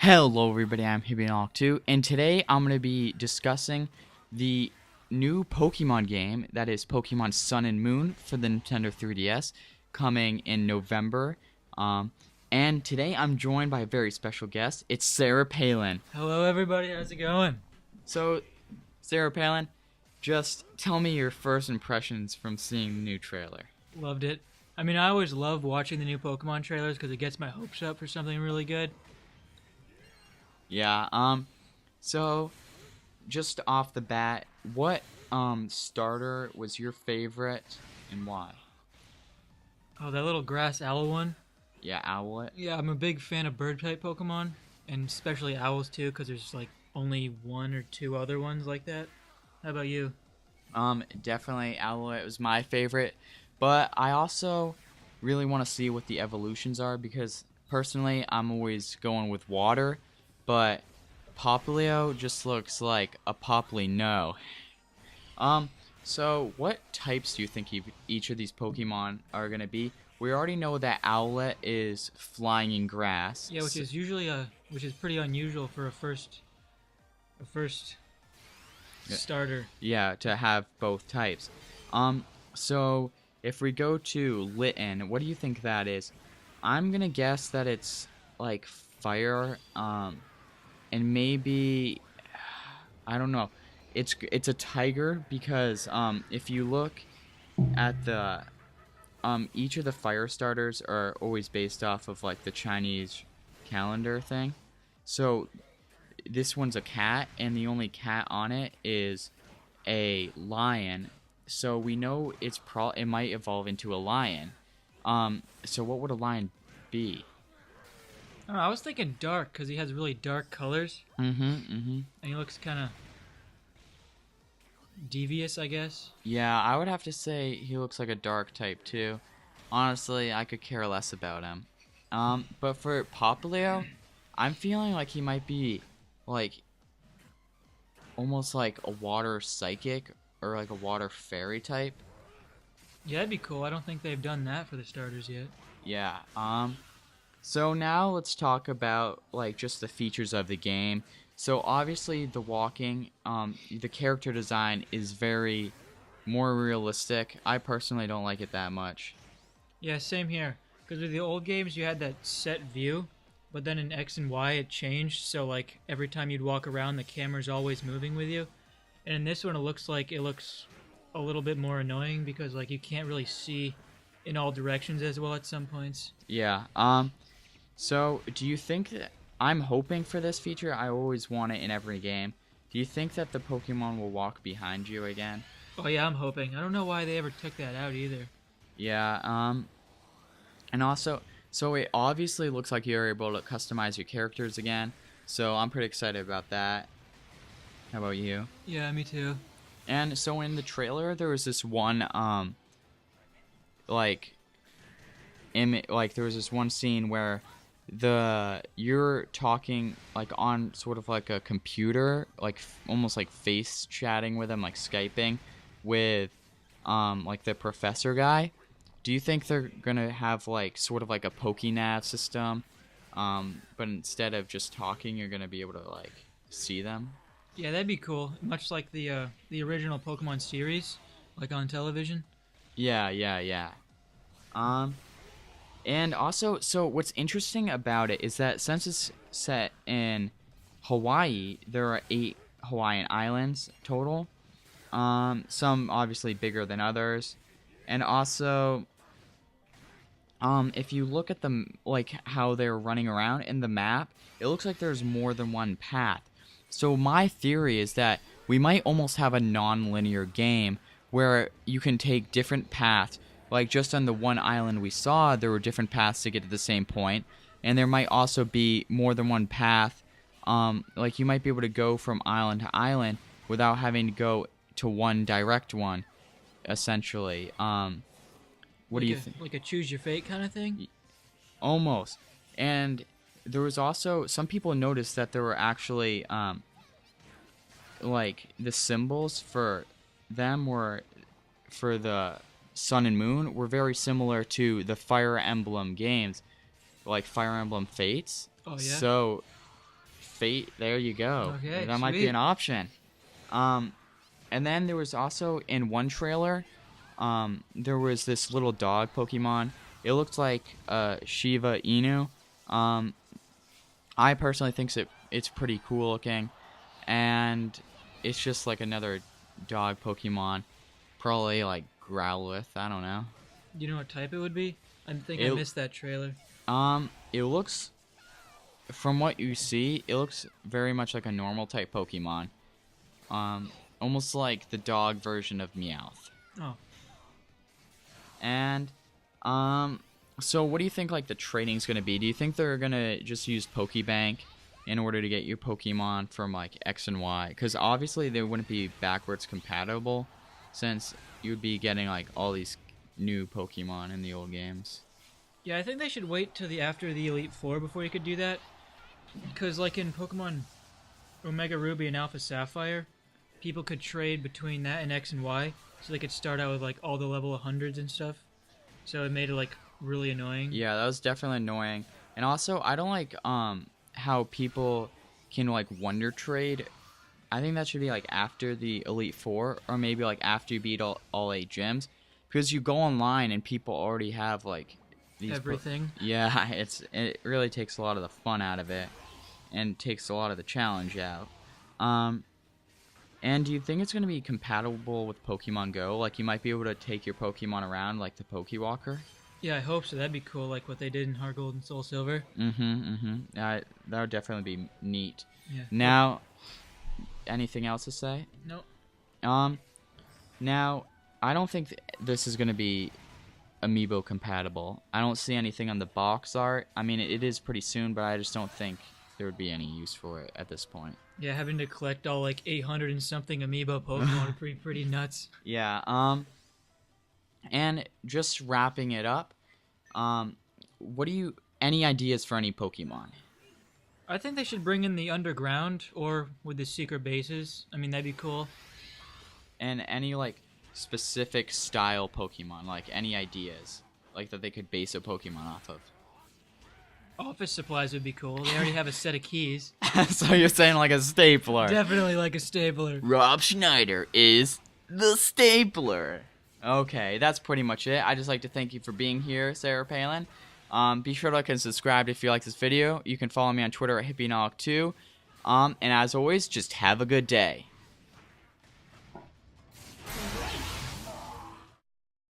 Hello everybody, I'm hippienolic 2, and today I'm going to be discussing the new Pokemon game that is Pokemon Sun and Moon for the Nintendo 3DS coming in November. And today I'm joined by a very special guest. It's Sarah Palin. Hello everybody, how's it going? So, Sarah Palin, just tell me your first impressions from seeing the new trailer. Loved it. I mean, I always love watching the new Pokemon trailers because it gets my hopes up for something really good. Yeah, so just off the bat, what starter was your favorite and why? Oh, that little grass owl one? Yeah, Owlet. Yeah, I'm a big fan of bird-type Pokemon, and especially owls too, because there's like only one or two other ones like that. How about you? Definitely Owlet was my favorite, but I also really want to see what the evolutions are because personally I'm always going with water, but Popplio just looks like a Popplino. So what types do you think each of these Pokemon are gonna be? We already know that Owlet is flying in grass. Yeah, which is usually which is pretty unusual for a first starter. Yeah, to have both types. So if we go to Litten, what do you think that is? I'm gonna guess that it's like fire, and maybe I don't know. It's a tiger because if you look at the each of the fire starters are always based off of like the Chinese calendar thing. So this one's a cat, and the only cat on it is a lion. So we know it might evolve into a lion. So what would a lion be? I don't know, I was thinking dark because he has really dark colors, and he looks kind of devious, I guess. Yeah, I would have to say he looks like a dark type too. Honestly, I could care less about him. But for Popplio, I'm feeling like he might be like almost like a water psychic or like a water fairy type. Yeah, that'd be cool. I don't think they've done that for the starters yet. Yeah. So now let's talk about like just the features of the game. So obviously the walking, the character design is very more realistic. I personally don't like it that much. Yeah, same here. Because with the old games, you had that set view, but then in X and Y it changed. So like every time you'd walk around, the camera's always moving with you. And in this one, it looks a little bit more annoying because like you can't really see in all directions as well at some points. Yeah. So do you think that I'm hoping for this feature? I always want it in every game. Do you think that the Pokemon will walk behind you again? Oh yeah, I'm hoping. I don't know why they ever took that out either. Yeah. And also, so it obviously looks like you're able to customize your characters again. So I'm pretty excited about that. How about you? Yeah, me too. And so in the trailer, there was this one, like, there was this one scene where you're talking like on sort of like a computer, like almost like face chatting with him, like Skyping with, like the professor guy. Do you think they're gonna have like sort of like a PokeNav system, but instead of just talking, you're gonna be able to like see them? Yeah, that'd be cool. Much like the original Pokemon series, like on television. Yeah. And also, so what's interesting about it is that since it's set in Hawaii, there are 8 Hawaiian islands total. Some obviously bigger than others, and also, if you look at them like how they're running around in the map, it looks like there's more than one path. So my theory is that we might almost have a non-linear game where you can take different paths. Like just on the one island we saw, there were different paths to get to the same point, and there might also be more than one path. Like you might be able to go from island to island without having to go to one direct one, essentially. What do you think? Like a choose your fate kind of thing? Almost. And there was also some people noticed that there were actually like the symbols for them were for the Sun and Moon were very similar to the Fire Emblem games, like Fire Emblem Fates. Oh yeah. So Fate. There you go. Okay, that might be sweet. an option. And then there was also in one trailer, there was this little dog Pokemon. It looked like Shiba Inu. I personally think it's pretty cool looking, and it's just like another dog Pokemon, probably like Growlithe. I don't know. Do you know what type it would be? I think I missed that trailer. It looks, from what you see, it looks very much like a normal type Pokemon. Almost like the dog version of Meowth. Oh. And, so what do you think, like, the trading's gonna be? Do you think they're gonna just use Pokebank in order to get your Pokemon from, like, X and Y? Because obviously they wouldn't be backwards compatible, since you'd be getting, like, all these new Pokemon in the old games. Yeah, I think they should wait till after the Elite Four before you could do that. Because, like, in Pokemon Omega Ruby and Alpha Sapphire, people could trade between that and X and Y, so they could start out with, like, all the level 100s and stuff. So it made it, like, really annoying. Yeah, that was definitely annoying. And also, I don't like how people can, like, wonder trade. I think that should be, like, after the Elite Four, or maybe, like, after you beat all 8 gyms. Because you go online and people already have, like, these Everything. Yeah, it really takes a lot of the fun out of it, and takes a lot of the challenge out. And do you think it's going to be compatible with Pokemon Go? Like, you might be able to take your Pokemon around like the Pokewalker? Yeah, I hope so. That'd be cool, like what they did in Heart Gold and Soul Silver. That would definitely be neat. Yeah. Now, anything else to say? Nope. Now, I don't think this is going to be Amiibo compatible. I don't see anything on the box art. I mean, it is pretty soon, but I just don't think there would be any use for it at this point. Yeah, having to collect all like 800 and something Amiibo Pokemon are pretty nuts. Yeah. And just wrapping it up, any ideas for any Pokemon? I think they should bring in the underground or with the secret bases. I mean, that'd be cool. And any, like, specific style Pokemon, like any ideas, like that they could base a Pokemon off of? Office supplies would be cool. They already have a set of keys. So you're saying like a stapler? Definitely like a stapler. Rob Schneider is the stapler. Okay, that's pretty much it. I'd just like to thank you for being here, Sarah Palin. Be sure to like and subscribe if you like this video. You can follow me on Twitter at hippienolic2. And as always, just have a good day.